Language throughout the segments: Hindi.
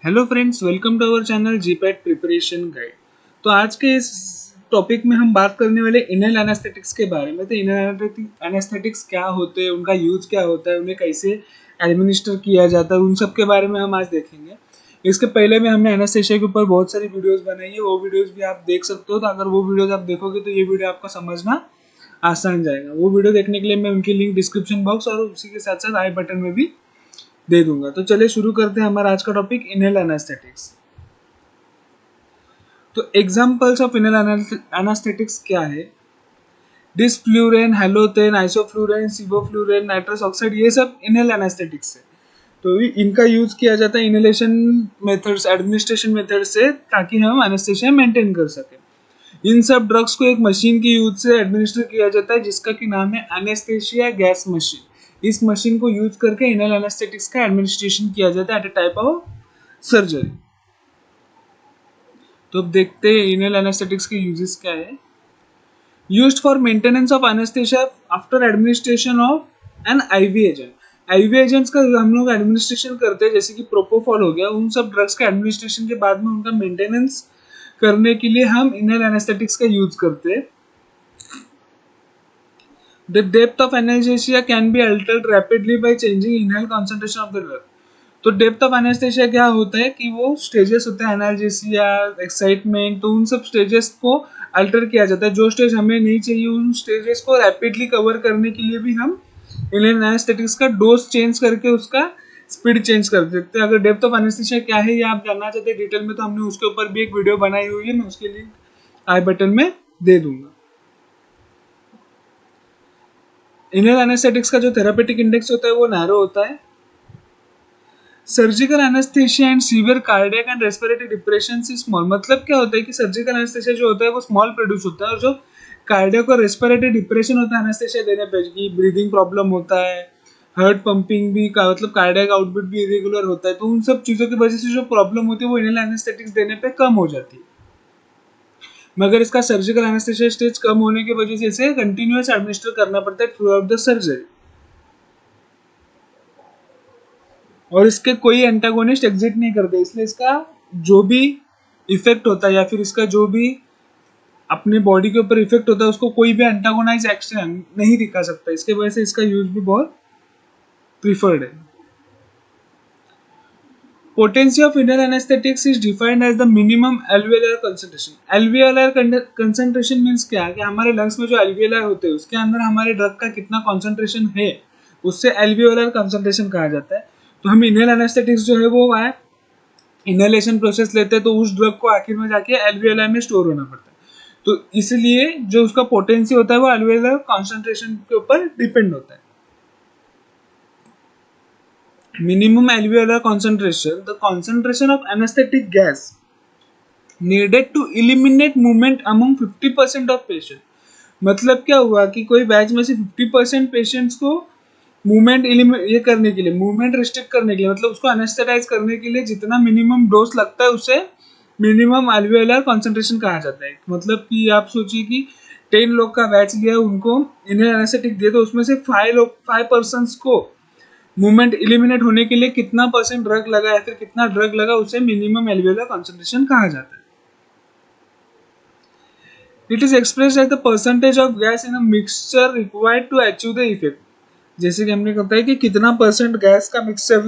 Hello friends, welcome to our channel GPAT preparation guide. तो आज के इस टॉपिक में हम बात करने वाले इनहेल एनेस्थेटिक्स के बारे में। तो इनहेल एनेस्थेटिक्स क्या होते हैं, उनका यूज क्या होता है, उन्हें कैसे एडमिनिस्टर किया जाता है, उन सब के बारे में हम आज देखेंगे। इसके पहले में हमने एनेस्थेशिया के ऊपर बहुत सारी वीडियोस बनाई है, वो वीडियोस भी आप देख सकते हो। तो अगर वो वीडियोस आप देखोगे तो ये वीडियो आपको समझना आसान जाएगा। वो वीडियो देखने के लिए मैं उनकी लिंक डिस्क्रिप्शन बॉक्स और उसी के साथ साथ आई बटन में भी दे दूंगा। तो चलिए शुरू करते हैं हमारा आज का टॉपिक, इनहेल एनेस्थेटिक्स। तो एग्जांपल्स ऑफ इनहेल एनेस्थेटिक्स क्या है? डिसफ्लुरेन, हैलोथेन, आइसोफ्लुरेन, सिवोफ्लुरेन, नाइट्रस ऑक्साइड, ये सब इनहेल एनेस्थेटिक्स है। तो इनका यूज किया जाता है इनहेलेशन मेथड्स, एडमिनिस्ट्रेशन मेथड से, ताकि हम एनेस्थेशिया मेंटेन कर सकें। इन सब ड्रग्स को एक मशीन की यूज से एडमिनिस्टर किया जाता है, जिसका की नाम है एनेस्थेशिया गैस मशीन। इस मशीन को यूज करके इनहेल एनेस्थेटिक्स का एडमिनिस्ट्रेशन किया जाता है at a type of surgery. तो अब देखते हैं इनहेल एनेस्थेटिक्स के यूजेस क्या है। Used for maintenance of anaesthesia after administration of an IV agent. IV agents का हम लोग एडमिनिस्ट्रेशन करते हैं, जैसे कि प्रोपोफॉल हो गया, उन सब ड्रग्स के एडमिनिस्ट्रेशन के बाद में उनका मेंटेनेंस करने के लिए हम इनहेल एनेस्थेटिक्स का यूज करते हैं। The depth of anesthesia can be altered rapidly by changing inhale concentration of the drug. तो डेप्थ ऑफ एनेस्थेशिया क्या होता है कि वो स्टेजेस होते हैं एनाल्जेसिया, एक्साइटमेंट, तो उन सब स्टेजेस को अल्टर किया जाता है। जो स्टेज हमें नहीं चाहिए उन स्टेजेस को रैपिडली कवर करने के लिए भी हम इनहेल एनेस्थेटिक्स का डोज चेंज करके उसका स्पीड चेंज कर देते हैं। अगर डेप्थ ऑफ एनेस्थेशिया क्या है ये आप जानना चाहते हैं डिटेल में, तो हमने उसके ऊपर भी एक वीडियो बनाई हुई है, मैं उसके लिंक आई बटन में दे दूंगा। इनहेल एनेस्थेटिक्स का जो थेरापेटिक इंडेक्स होता है वो नैरो होता है। Surgical anaesthesia and severe cardiac and respiratory depression से स्मॉल। मतलब क्या होता है कि सर्जिकल एनेस्थेशिया जो होता है वो स्मॉल प्रोड्यूस होता है, और जो कार्डियक और रेस्पिरेटरी डिप्रेशन होता है एनेस्थेशिया देने पे, कि ब्रीदिंग प्रॉब्लम होता है, हार्ट पंपिंग भी का मतलब कार्डियक आउटपुट भी इरेगुलर होता है, तो उन सब चीजों की वजह से जो प्रॉब्लम होती है वो इनहेल एनेस्थेटिक्स देने पे कम हो जाती है। मगर इसका सर्जिकल एनेस्थेशिया स्टेज कम होने की वजह से इसे कंटिन्यूअस एडमिनिस्टर करना पड़ता है थ्रू आउट द सर्जरी, और इसके कोई एंटागोनिस्ट एग्जिट नहीं करते, इसलिए इसका जो भी इफेक्ट होता है या फिर इसका जो भी अपने बॉडी के ऊपर इफेक्ट होता है उसको कोई भी एंटागोनाइज एक्शन नहीं दिखा सकता। इसके वजह से इसका यूज भी बहुत प्रीफर्ड है। Potency of inhaled anesthetics is defined as the minimum alveolar concentration. Alveolar concentration means क्या है कि हमारे लंग्स में जो alveoli होते हैं उसके अंदर हमारे ड्रग का कितना concentration है, उससे alveolar concentration कहा जाता है। तो हम इनहेल एनेस्थेटिक्स जो है वो है इनहेलेशन प्रोसेस लेते हैं, तो उस ड्रग को आखिर में जाके एल्वियोलाई में स्टोर होना पड़ता है। तो इसलिए जो उसका पोटेंसी होता है वो एल्वियोलर कॉन्सेंट्रेशन के ऊपर डिपेंड होता है। Minimum alveolar concentration, the concentration of anesthetic gas needed to eliminate movement among 50% of patient। मतलब क्या हुआ कि कोई बैच में से 50% पेशेंट्स को मूवमेंट ये करने के लिए, मूवमेंट रिस्ट्रिक्ट करने के लिए, मतलब उसको एनेस्थेटाइज करने के लिए जितना मिनिमम डोज लगता है उसे मिनिमम एल्वियोलर कॉन्सेंट्रेशन कहा जाता है। मतलब कि आप सोचिए कि 10 लोग का बैच लिया, उनको इनहेल एनेस्थेटिक दिया, तो उसमें से 5 पर्सन्स को मूवमेंट इलिमिनेट होने के लिए कितना परसेंट ड्रग लगा या फिर कितना ड्रग लगा उसे मिनिमम एल्वियोलर कॉन्सेंट्रेशन कहा जाता है। It is expressed as the percentage of gas in a mixture required to achieve the effect. जैसे कि हमने कहता है कि कितना परसेंट गैस का मिक्सचर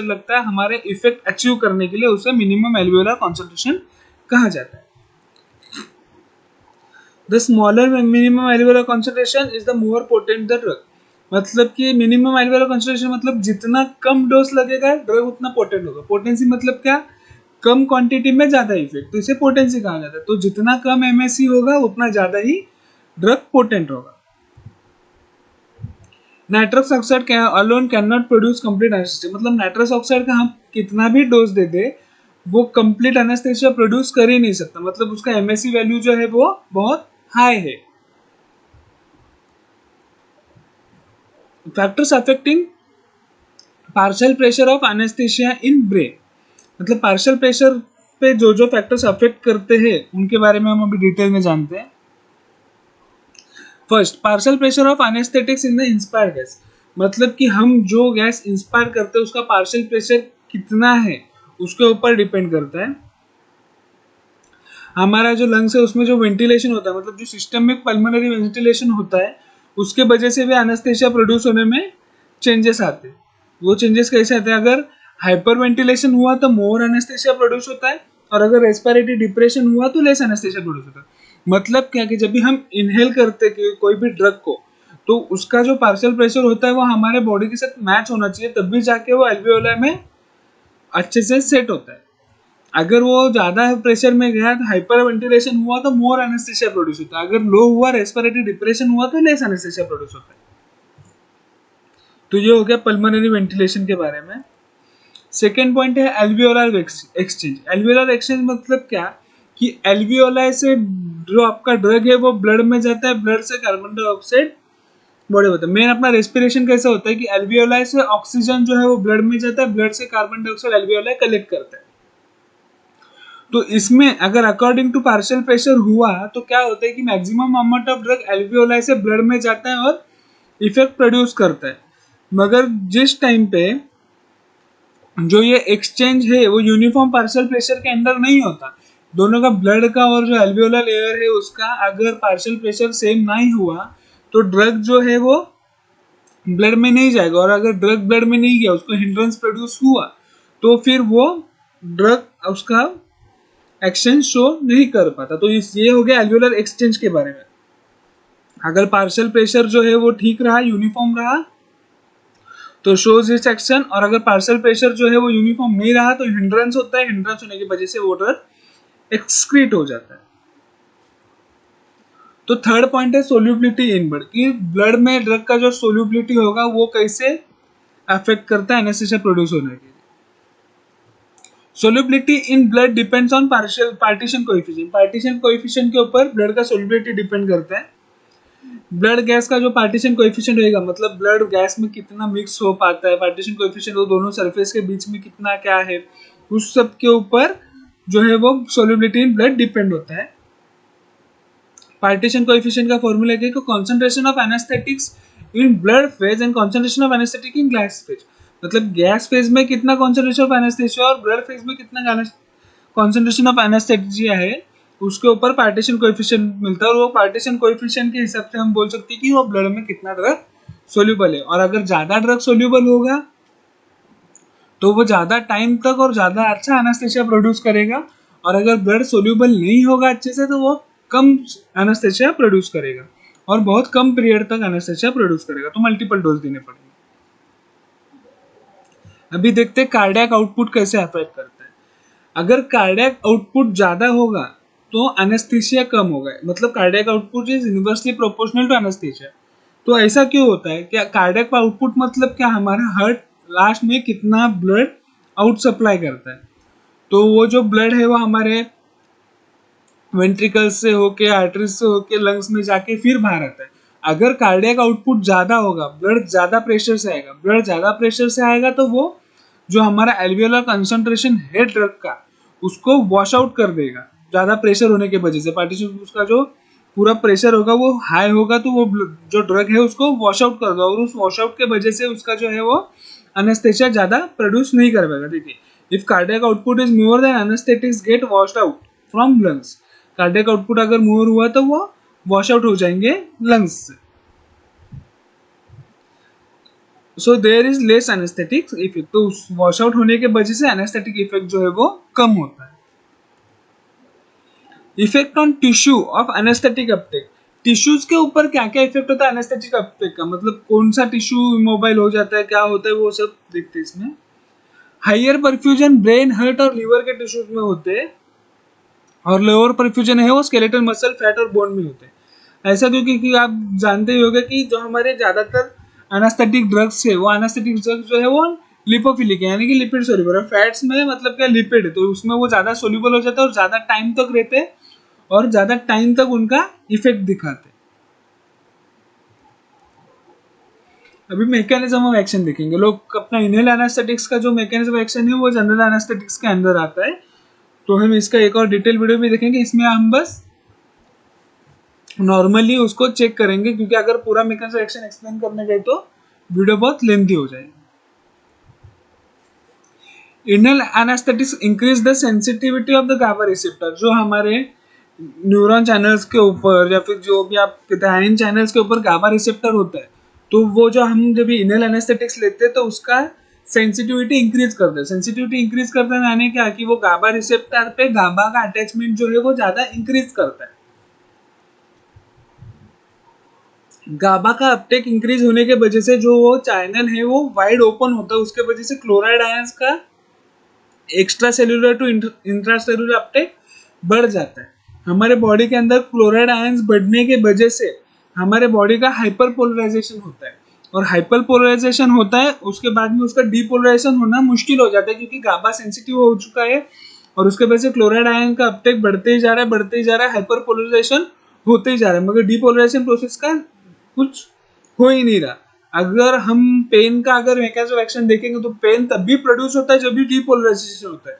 लगता है हमारे इफेक्ट अचीव करने के लिए, उसे मिनिमम एल्वियोलर कॉन्सेंट्रेशन कहा जाता है। The smaller minimum alveolar concentration is the more potent the drug. मतलब कि मिनिमम एल्वियोलर कॉन्सेंट्रेशन मतलब जितना कम डोज लगेगा ड्रग उतना पोटेंट होगा। पोटेंसी मतलब क्या? कम क्वांटिटी में ज्यादा इफेक्ट, तो इसे पोटेंसी कहा जाता है। तो जितना कम एमएससी होगा उतना ज्यादा ही ड्रग पोटेंट होगा। Nitrous oxide alone can not produce complete anaesthesia. मतलब नाइट्रस ऑक्साइड का हम कितना भी डोज दे दे वो कंप्लीट एनेस्थेसिया प्रोड्यूस कर ही नहीं सकता। मतलब उसका एमएससी वैल्यू जो है वो बहुत हाई है। Factors affecting partial pressure of anaesthesia in brain. मतलब पार्शियल प्रेशर पे जो जो फैक्टर्स अफेक्ट करते हैं उनके बारे में हम अभी डिटेल में जानते हैं। First, partial pressure of anaesthetics in the inspired gas. मतलब कि हम जो गैस इंस्पायर करते हैं उसका पार्शियल प्रेशर कितना है उसके ऊपर डिपेंड करता है। हमारा जो लंग्स है उसमें जो वेंटिलेशन होता है, मतलब जो सिस्टमिक पल्मोनरी वेंटिलेशन होता है, उसके वजह से भी एनेस्थेसिया प्रोड्यूस होने में चेंजेस आते हैं। वो चेंजेस कैसे आते हैं? अगर हाइपर वेंटिलेशन हुआ तो मोर एनेस्थेसिया प्रोड्यूस होता है, और अगर रेस्पिरेटरी डिप्रेशन हुआ तो लेस एनेस्थेसिया प्रोड्यूस होता है। मतलब क्या कि जब भी हम इनहेल करते हैं कोई भी ड्रग को, तो उसका जो पार्शियल प्रेशर होता है वो हमारे बॉडी के साथ मैच होना चाहिए, तब भी जाके वो एल्वियोलाई में अच्छे से सेट होता है। अगर वो ज्यादा प्रेशर में गया तो हाइपर वेंटिलेशन हुआ तो मोर एनेस्थेसिया प्रोड्यूस होता है, अगर लो हुआ रेस्पिरेटरी डिप्रेशन हुआ तो लेस एनेस्थेसिया प्रोड्यूस होता है। तो ये हो गया पल्मोनरी वेंटिलेशन के बारे में। सेकेंड पॉइंट है एल्वियोलर एक्सचेंज। एल्वियोलर एक्सचेंज मतलब क्या कि एल्वियोलाई से जो आपका ड्रग है वो ब्लड में जाता है, ब्लड से कार्बन डाइऑक्साइड बॉडी होता है। मेन अपना रेस्पिरेशन कैसे होता है कि एल्वियोलाई से ऑक्सीजन जो है वो ब्लड में जाता है, ब्लड से कार्बन डाइऑक्साइड एल्वियोलाई कलेक्ट करता है। तो इसमें अगर अकॉर्डिंग टू पार्शियल प्रेशर हुआ तो क्या होता है कि maximum amount of drug alveoli से ब्लड में जाता है और इफेक्ट प्रोड्यूस करता है। मगर जिस टाइम पे जो ये एक्सचेंज है वो यूनिफॉर्म पार्शियल प्रेशर के अंदर नहीं होता, दोनों का ब्लड का और जो एल्वियोलर लेयर है उसका अगर पार्शियल प्रेशर सेम नहीं हुआ तो ड्रग जो है वो ब्लड में नहीं जाएगा, और अगर ड्रग ब्लड में नहीं गया, उसको हिंड्रेंस प्रोड्यूस हुआ, तो फिर वो ड्रग उसका एक्सचेंज शो नहीं कर पाता। तो ये हो गया एल्वियोलर एक्सचेंज के बारे में। अगर पार्शियल प्रेशर जो है वो ठीक रहा, यूनिफॉर्म रहा, तो शोज इट्स एक्शन, और अगर पार्शियल प्रेशर जो है वो यूनिफॉर्म नहीं रहा तो हिंड्रेंस होता है, हिंड्रेंस होने की वजह से वो ड्रग एक्सक्रीट हो जाता है। तो थर्ड पॉइंट है सोल्यूबिलिटी इन ब्लड, कि ब्लड में ड्रग का जो सोल्यूबिलिटी होगा वो कैसे अफेक्ट करता है एनेस्थेसिया प्रोड्यूस होने के लिए। Solubility in blood depends on partition coefficient. Partition coefficient के ऊपर ब्लड का सोल्यूबिलिटी डिपेंड करता है। ब्लड गैस का जो पार्टीशन कोएफिशिएंट रहेगा, मतलब ब्लड गैस में कितना मिक्स हो पाता है, पार्टीशन कोएफिशिएंट वो दोनों सरफेस के बीच में कितना क्या है, उस सब के ऊपर जो है वो सोल्यूबिलिटी इन ब्लड डिपेंड होता है। पार्टीशन कोएफिशिएंट का फॉर्मूला है कि concentration of anaesthetics in blood phase and concentration of anaesthetic in gas phase. मतलब गैस फेज में कितना कंसंट्रेशन ऑफ एनेस्थेसिया और ब्लड फेज में कितना कंसंट्रेशन ऑफ एनेस्थेसिया है, उसके ऊपर पार्टीशन कोएफिशिएंट मिलता है, और वो पार्टीशन कोएफिशिएंट के हिसाब से हम बोल सकते हैं कि वो ब्लड में कितना ड्रग सोल्यूबल है। और अगर ज्यादा ड्रग सोल्यूबल होगा तो वो ज्यादा टाइम तक और ज्यादा अच्छा एनेस्थेसिया प्रोड्यूस करेगा, और अगर ब्लड सोल्यूबल नहीं होगा अच्छे से तो वो कम एनेस्थेसिया प्रोड्यूस करेगा और बहुत कम पीरियड तक एनेस्थेसिया प्रोड्यूस करेगा। तो मल्टीपल डोज देने पड़ेंगे। अभी देखते हैं कार्डियक आउटपुट कैसे अफेक्ट करता है। अगर कार्डियक आउटपुट ज्यादा होगा तो एनेस्थेसिया कम होगा, मतलब cardiac output is inversely proportional to anaesthesia. तो ऐसा क्यों होता है? क्या कार्डियक आउटपुट मतलब क्या, हमारा हार्ट लास्ट में कितना ब्लड आउट सप्लाई करता है। तो वो जो ब्लड है वो हमारे वेंट्रिकल्स से होके, आर्टरीज से होके लंग्स में जाके फिर बाहर आता है। अगर कार्डियक आउटपुट ज्यादा होगा, ब्लड ज्यादा प्रेशर से आएगा, ब्लड ज्यादा प्रेशर से आएगा तो वो जो हमारा एल्वियोलर कंसंट्रेशन है ड्रग का उसको वॉश आउट कर देगा। ज्यादा प्रेशर होने की वजह से पार्टीशन उसका जो पूरा प्रेशर होगा वो हाई होगा, तो वो जो ड्रग है उसको वॉश आउट कर दो, और उस वॉश आउट के वजह से उसका जो है वो एनेस्थेसिया ज्यादा प्रोड्यूस नहीं कर पाएगा। ठीक है, if cardiac output is more than anaesthetics gate washed out from lungs. Cardiac output अगर मोर हुआ तो वो वॉश आउट हो जाएंगे लंग्स से। So there is less anaesthetic effect, तो उस वॉश आउट होने के वजह से एनेस्थेटिक इफेक्ट जो है वो कम होता है। Effect on tissue of anaesthetic Uptake. Tissues के ऊपर क्या क्या इफेक्ट होता है एनेस्थेटिक अपटेक का, मतलब कौन सा टिश्यू इमोबाइल हो जाता है, क्या होता है, वो सब देखते हैं इसमें। हाइयर परफ्यूजन ब्रेन, हार्ट और लीवर के टिश्यूज में होते हैं, और लोअर परफ्यूजन है वो स्केलेटल मसल, फैट और बोन में होते हैं। ऐसा क्योंकि आप जानते ही होंगे कि जो हमारे ज्यादातर एनास्थेटिक ड्रग्स है वो एनास्थेटिक ड्रग्स जो है वो लिपोफिलिक है, यानी कि लिपिड सोल्यूबल है। फैट्स में मतलब क्या, लिपिड है, तो उसमें वो ज्यादा सोल्यूबल हो जाता है और ज्यादा टाइम तक रहते हैं और ज्यादा टाइम तक उनका इफेक्ट दिखाते हैं। अभी मैकेनिज्म ऑफ एक्शन देखेंगे। लोग अपना इनहेल एनास्थेटिक्स का जो मैकेनिज्म ऑफ एक्शन है वो जनरल एनास्थेटिक्स के अंदर आता है, तो हम इसका एक और डिटेल वीडियो भी देखेंगे। इसमें हम बस नॉर्मली उसको चेक करेंगे, क्योंकि अगर पूरा मैकेनिज्म ऑफ एक्शन एक्सप्लेन करने गए तो वीडियो बहुत लेंथी हो जाएगी। Inhaled anaesthetics increase the sensitivity of the GABA receptor, जो हमारे न्यूरॉन चैनल्स के ऊपर या फिर जो भी आप कहते हैं आयन चैनल्स के ऊपर गाबा रिसेप्टर होता है, तो वो जो हम जब इनल एनेस्थेटिक्स लेते हैं तो उसका सेंसिटिविटी इंक्रीज करते हैं। सेंसिटिविटी इंक्रीज करते हैं यानी क्या कि वो गाबा रिसेप्टर पे गाबा का अटैचमेंट जो है वो ज्यादा इंक्रीज करता है। गाबा का अपटेक इंक्रीज होने के वजह से जो वो चैनल है वो वाइड ओपन होता है, उसके वजह से क्लोराइड आयंस का extracellular to intracellular uptake बढ़ जाता है। हमारे बॉडी के अंदर क्लोराइड आयंस बढ़ने के वजह से हमारे बॉडी का हाइपरपोलराइजेशन होता है, और हाइपरपोलराइजेशन होता है उसके बाद में उसका डीपोलराइजेशन होना मुश्किल हो जाता है, क्योंकि गाबा सेंसिटिव हो चुका है और उसके वजह से क्लोराइड आयन का अपटेक बढ़ते ही जा रहा है, बढ़ते ही जा रहा है, हाइपरपोलराइजेशन होते ही जा रहा है, मगर डीपोलराइजेशन प्रोसेस का कुछ हो ही नहीं रहा। अगर हम पेन का अगर मैकेनिज्म ऑफ एक्शन देखेंगे तो पेन तब भी प्रोड्यूस होता है जब भी डीपोलराइजेशन होता है।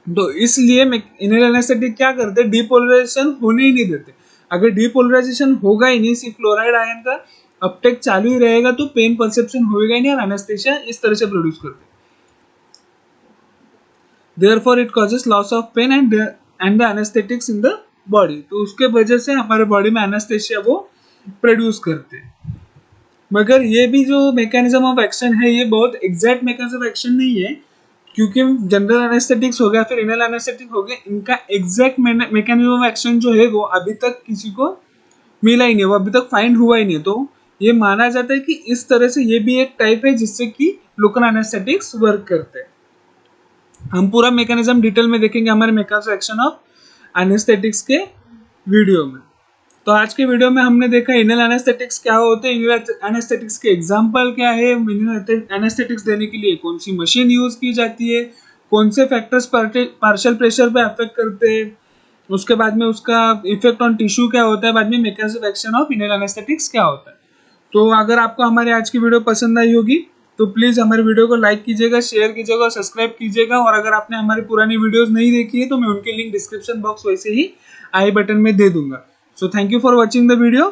तो इसलिए इनहेल एनेस्थेटिक क्या करते हैं, डीपोलराइजेशन होने ही नहीं देते। अगर डीपोलराइजेशन होगा ही नहीं, सिर्फ क्लोराइड आयन का अपटेक चालू ही रहेगा, तो पेन परसेप्शन होगा ही नहीं और एनेस्थेसिया इस तरह से प्रोड्यूस करते हैं। Therefore it causes loss of pain and the anesthetics in the body। तो उसके वजह से हमारे बॉडी में एनेस्थेसिया वो प्रोड्यूस करते हैं। मगर ये भी जो मैकेनिज्म ऑफ एक्शन है ये बहुत एग्जैक्ट मैकेनिज्म ऑफ एक्शन नहीं है, क्योंकि जनरल एनेस्थेटिक्स हो गया फिर इनल एनेस्थेटिक हो गया, इनका एग्जैक्ट मैकेनिज्म ऑफ एक्शन जो है वो अभी तक किसी को मिला ही नहीं, वो अभी तक फाइंड हुआ ही नहीं। तो ये माना जाता है कि इस तरह से ये भी एक टाइप है जिससे कि लोकल एनेस्थेटिक्स वर्क करते हैं। हम पूरा मैकेनिज्म डिटेल में देखेंगे हमारे mechanism of action of anaesthetics के वीडियो में। तो आज के वीडियो में हमने देखा इनल एनेस्थेटिक्स क्या होते हैं, इनल एनेस्थेटिक्स के एग्जांपल क्या है, इनल एनेस्थेटिक्स देने के लिए कौन सी मशीन यूज की जाती है, कौन से फैक्टर्स पार्शियल प्रेशर पे अफेक्ट करते हैं, उसके बाद में उसका इफेक्ट ऑन टिश्यू क्या होता है, बाद में mechanism of action of inhaled anaesthetics क्या होता है। तो अगर आपको हमारी आज की वीडियो पसंद आई होगी तो प्लीज़ हमारे वीडियो को लाइक कीजिएगा, शेयर कीजिएगा और सब्सक्राइब कीजिएगा। और अगर आपने हमारी पुरानी वीडियोस नहीं देखी है तो मैं उनके लिंक डिस्क्रिप्शन बॉक्स वैसे ही आई बटन में दे दूंगा। So thank you for watching the video.